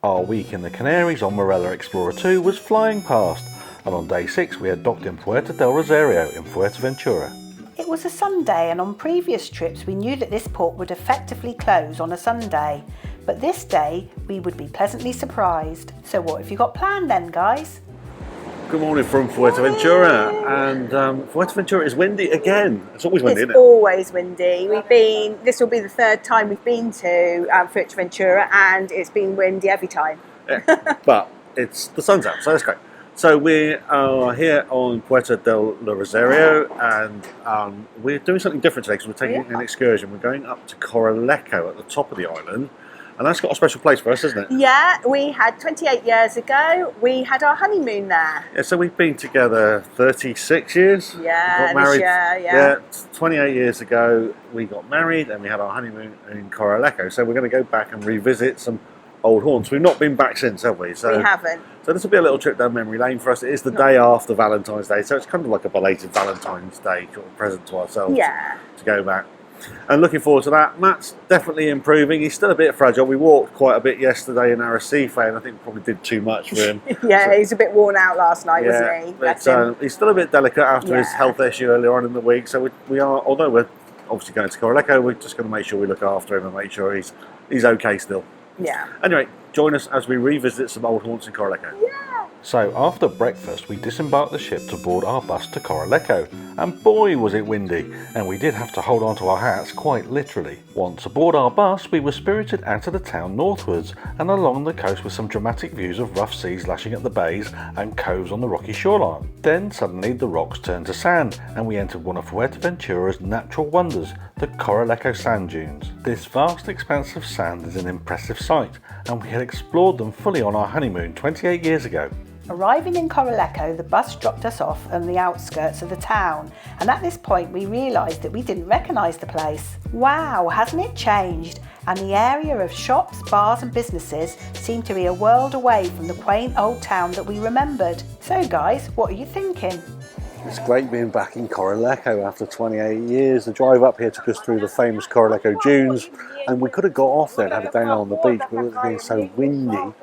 Our week in the Canaries on Marella Explorer 2 was flying past, and on day 6 we had docked in Puerto del Rosario in Fuerteventura. It was a Sunday, and on previous trips we knew that this port would effectively close on a Sunday. But this day we would be pleasantly surprised. So what have you got planned then, guys? Good morning from Fuerteventura, and Fuerteventura is windy again. It's always windy, isn't it? It's always windy. This will be the third time we've been to Fuerteventura, and it's been windy every time. Yeah, but the sun's out, so that's great. So we are here on Puerto del Rosario, and we're doing something different today because we're taking an excursion. We're going up to Corralejo at the top of the island. And that's got a special place for us, isn't it? Yeah, we had 28 years ago, we had our honeymoon there. Yeah, so we've been together 36 years. Yeah, got married. this year, yeah. 28 years ago we got married and we had our honeymoon in Corralejo. So we're going to go back and revisit some old haunts. We've not been back since, have we? So, we haven't. So this will be a little trip down memory lane for us. It is the day after Valentine's Day, so it's kind of like a belated Valentine's Day sort of present to ourselves to go back. And looking forward to that. Matt's definitely improving. He's still a bit fragile. We walked quite a bit yesterday in Arrecife, and I think we probably did too much for him. Yeah, so, he's a bit worn out last night, wasn't he? But he's still a bit delicate after his health issue earlier on in the week. So we are, although we're obviously going to Corralejo, we're just going to make sure we look after him and make sure he's okay still. Yeah. Anyway, join us as we revisit some old haunts in Corralejo. Yeah. So after breakfast we disembarked the ship to board our bus to Corralejo, and boy was it windy, and we did have to hold on to our hats quite literally. Once aboard our bus we were spirited out of the town northwards and along the coast with some dramatic views of rough seas lashing at the bays and coves on the rocky shoreline. Then suddenly the rocks turned to sand and we entered one of Fuerteventura's natural wonders, the Corralejo sand dunes. This vast expanse of sand is an impressive sight, and we had explored them fully on our honeymoon 28 years ago. Arriving in Corralejo, the bus dropped us off on the outskirts of the town, and at this point we realised that we didn't recognise the place. Wow, hasn't it changed? And the area of shops, bars and businesses seemed to be a world away from the quaint old town that we remembered. So guys, what are you thinking? It's great being back in Corralejo after 28 years. The drive up here took us through the famous Corralejo dunes, and we could have got off there and had a day on the beach, but with it being so windy,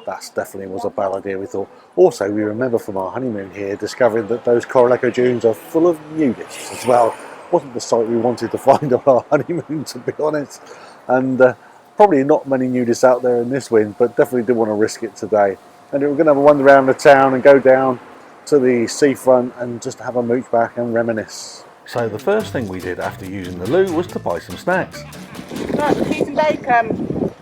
that definitely was a bad idea, we thought. Also, we remember from our honeymoon here discovering that those Corralejo dunes are full of nudists as well. Wasn't the sight we wanted to find on our honeymoon, to be honest. And probably not many nudists out there in this wind, but definitely didn't want to risk it today. And we're going to have a wander around the town and go down to the seafront and just have a mooch back and reminisce. So the first thing we did after using the loo was to buy some snacks. Right, cheese and bacon.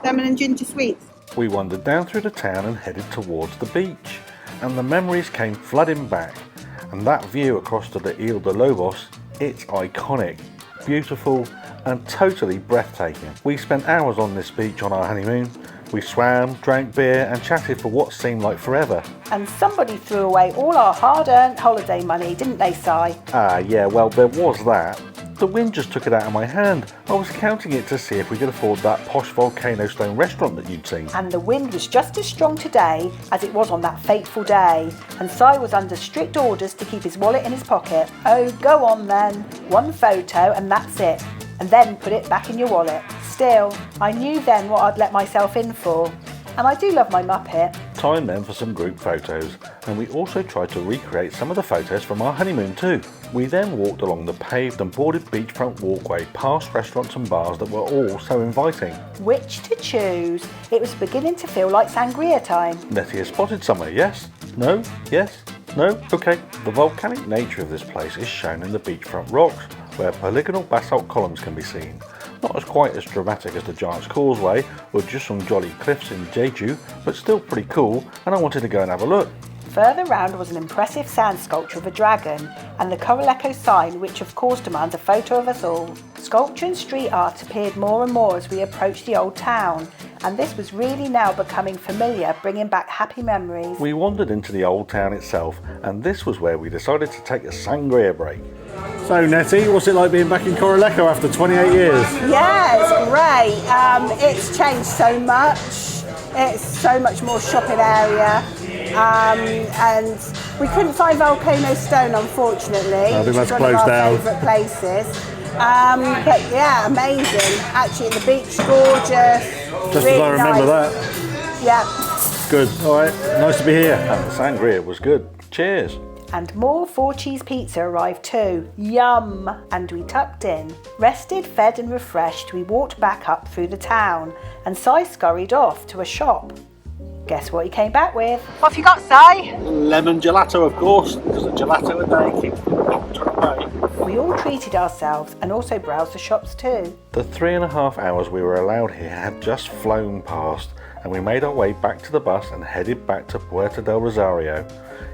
Lemon and ginger sweets. We wandered down through the town and headed towards the beach, and the memories came flooding back. And that view across to the Ile de Lobos, it's iconic, beautiful and totally breathtaking. We spent hours on this beach on our honeymoon. We swam, drank beer and chatted for what seemed like forever. And somebody threw away all our hard-earned holiday money, didn't they, Si? Yeah, well, there was that. The wind just took it out of my hand. I was counting it to see if we could afford that posh volcano stone restaurant that you'd seen. And the wind was just as strong today as it was on that fateful day. And Si was under strict orders to keep his wallet in his pocket. Oh, go on then. One photo and that's it. And then put it back in your wallet. Still, I knew then what I'd let myself in for. And I do love my Muppet. Time then for some group photos, and we also tried to recreate some of the photos from our honeymoon too. We then walked along the paved and boarded beachfront walkway past restaurants and bars that were all so inviting. Which to choose? It was beginning to feel like sangria time. Nettie has spotted somewhere, yes? No? Yes? No? Okay. The volcanic nature of this place is shown in the beachfront rocks, where polygonal basalt columns can be seen. Not as quite as dramatic as the Giant's Causeway or just some jolly cliffs in Jeju, but still pretty cool, and I wanted to go and have a look. Further round was an impressive sand sculpture of a dragon and the Corralejo sign, which of course demands a photo of us all. Sculpture and street art appeared more and more as we approached the old town, and this was really now becoming familiar, bringing back happy memories. We wandered into the old town itself, and this was where we decided to take a sangria break. So Nettie, what's it like being back in Corralejo after 28 years? Yeah, it's great. It's changed so much. It's so much more shopping area. And we couldn't find Volcano Stone, unfortunately. I think that's one closed of our down. favourite places. But yeah, amazing. Actually, the beach gorgeous. Just really as I remember nice. that. Yeah. Good. All right. Nice to be here. And the sangria was good. Cheers. And more 4-cheese pizza arrived too. Yum! And we tucked in. Rested, fed and refreshed, we walked back up through the town and Si scurried off to a shop. Guess what he came back with? What have you got, Si? Lemon gelato, of course, because a gelato a day keeps the doctor away. We all treated ourselves and also browsed the shops too. The 3.5 hours we were allowed here had just flown past, and we made our way back to the bus and headed back to Puerto del Rosario.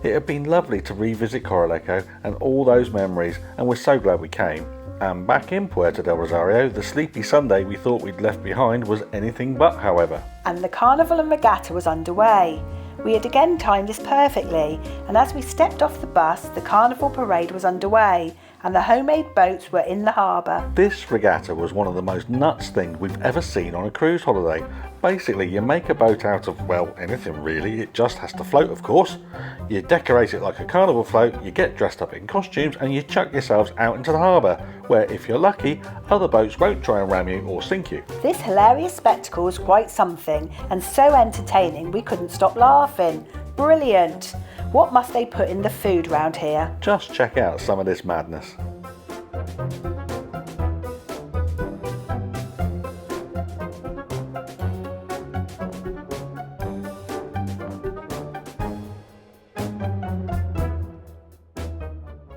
It had been lovely to revisit Corralejo and all those memories, and we're so glad we came. And back in Puerto del Rosario, the sleepy Sunday we thought we'd left behind was anything but, however. And the carnival and regatta was underway. We had again timed this perfectly, and as we stepped off the bus, the carnival parade was underway, and the homemade boats were in the harbour. This regatta was one of the most nuts things we've ever seen on a cruise holiday. Basically, you make a boat out of, well, anything really. It just has to float, of course. You decorate it like a carnival float, you get dressed up in costumes, and you chuck yourselves out into the harbour, where, if you're lucky, other boats won't try and ram you or sink you. This hilarious spectacle was quite something, and so entertaining we couldn't stop laughing. Brilliant! What must they put in the food round here? Just check out some of this madness.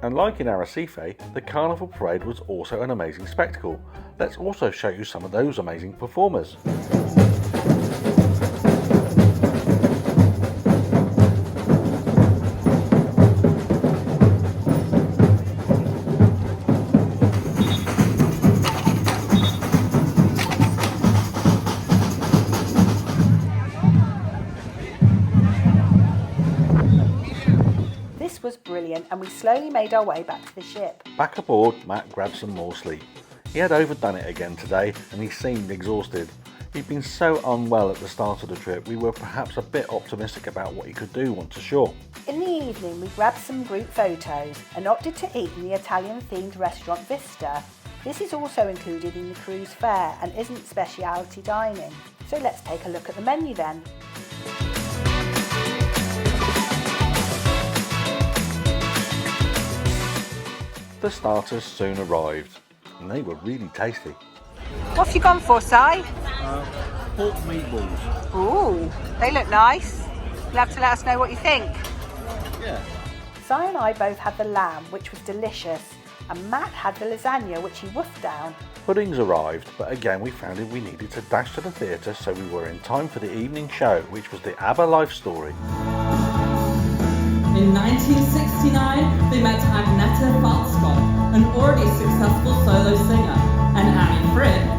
And like in Arrecife, the Carnival Parade was also an amazing spectacle. Let's also show you some of those amazing performers. Was brilliant, and we slowly made our way back to the ship. Back aboard, Matt grabbed some more sleep. He had overdone it again today and he seemed exhausted. He'd been so unwell at the start of the trip, we were perhaps a bit optimistic about what he could do once ashore. In the evening, we grabbed some group photos and opted to eat in the Italian-themed restaurant Vista. This is also included in the cruise fare and isn't specialty dining. So let's take a look at the menu then. The starters soon arrived, and they were really tasty. What have you gone for, Si? Pork meatballs. Ooh, they look nice. You'll have to let us know what you think. Yeah. Si and I both had the lamb, which was delicious, and Matt had the lasagna, which he woofed down. Puddings arrived, but again we found we needed to dash to the theatre, so we were in time for the evening show, which was the ABBA life story. In 1969, they met Agneta Falskov, an already successful solo singer, and Annie Fripp.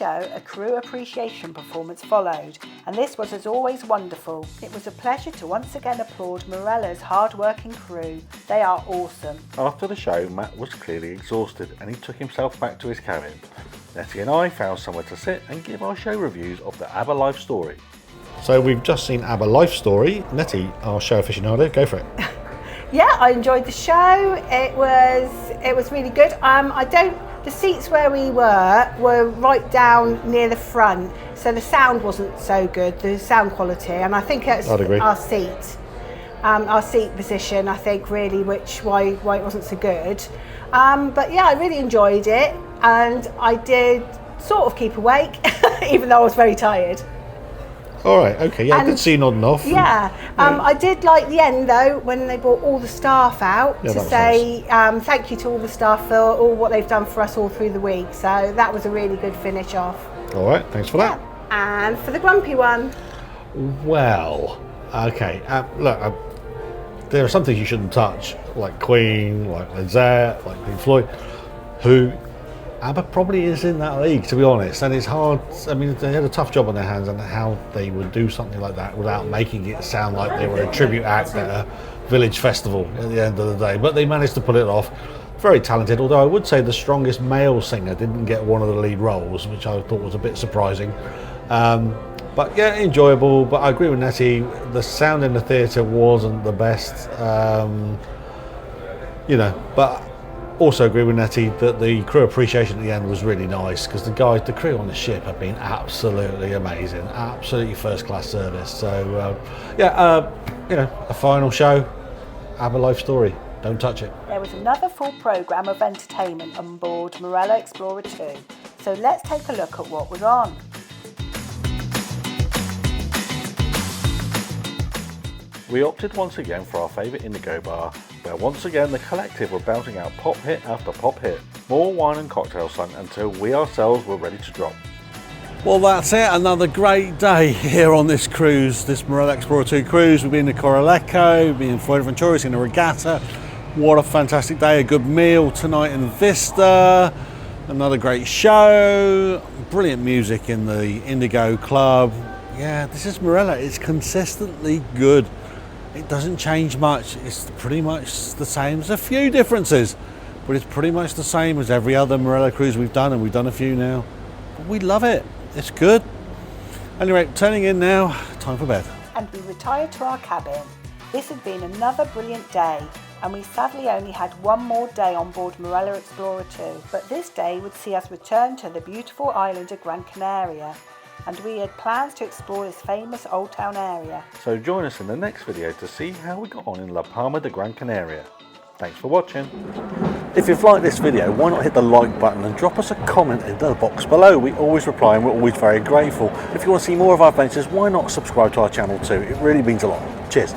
A crew appreciation performance followed, and this was as always wonderful. It was a pleasure to once again applaud Marella's hard-working crew. They are awesome. After the show, Matt was clearly exhausted and he took himself back to his cabin. Nettie and I found somewhere to sit and give our show reviews of the ABBA life story. So we've just seen ABBA life story. Nettie, our show aficionado, go for it. Yeah, I enjoyed the show. It was really good. The seats where we were right down near the front, so the sound wasn't so good, the sound quality, and I think it's our seat position, I think, really, why it wasn't so good. But yeah, I really enjoyed it, and I did sort of keep awake, even though I was very tired. All right, okay, yeah, I did see you nodding off. Yeah, I did like the end though, when they brought all the staff out to say thank you to all the staff for all what they've done for us all through the week. So that was a really good finish off. All right, thanks for that. And for the grumpy one. Well, okay, look, there are some things you shouldn't touch, like Queen, like Led Zeppelin, like Pink Floyd, who ABBA probably is in that league, to be honest, and it's hard. I mean, they had a tough job on their hands on how they would do something like that without making it sound like they were a tribute act that are village festival at the end of the day, but they managed to pull it off. Very talented, although I would say the strongest male singer didn't get one of the lead roles, which I thought was a bit surprising. But yeah, enjoyable. But I agree with Nettie, the sound in the theatre wasn't the best, you know, but also agree with Nettie that the crew appreciation at the end was really nice, because the crew on the ship have been absolutely amazing, absolutely first class service. So yeah, you know, a final show, ABBA Life Story, don't touch it. There was another full programme of entertainment on board Marella Explorer 2, so let's take a look at what was on. We opted once again for our favourite Indigo bar, where once again the collective were belting out pop hit after pop hit. More wine and cocktails sung until we ourselves were ready to drop. Well, that's it, another great day here on this cruise, this Marella Explorer 2 cruise. We've been to Corralejo, we've been in Fuerteventura, we've seen a regatta. What a fantastic day, a good meal tonight in Vista, another great show, brilliant music in the Indigo Club. Yeah, this is Marella, it's consistently good. It doesn't change much, it's pretty much the same. There's a few differences, but it's pretty much the same as every other Marella cruise we've done, and we've done a few now. But we love it, it's good. Anyway, turning in now, time for bed. And we retired to our cabin. This had been another brilliant day, and we sadly only had one more day on board Marella Explorer 2, but this day would see us return to the beautiful island of Gran Canaria, and we had plans to explore this famous Old Town area. So join us in the next video to see how we got on in La Palma de Gran Canaria. Thanks for watching. If you've liked this video, why not hit the like button and drop us a comment in the box below. We always reply and we're always very grateful. If you want to see more of our adventures, why not subscribe to our channel too? It really means a lot. Cheers.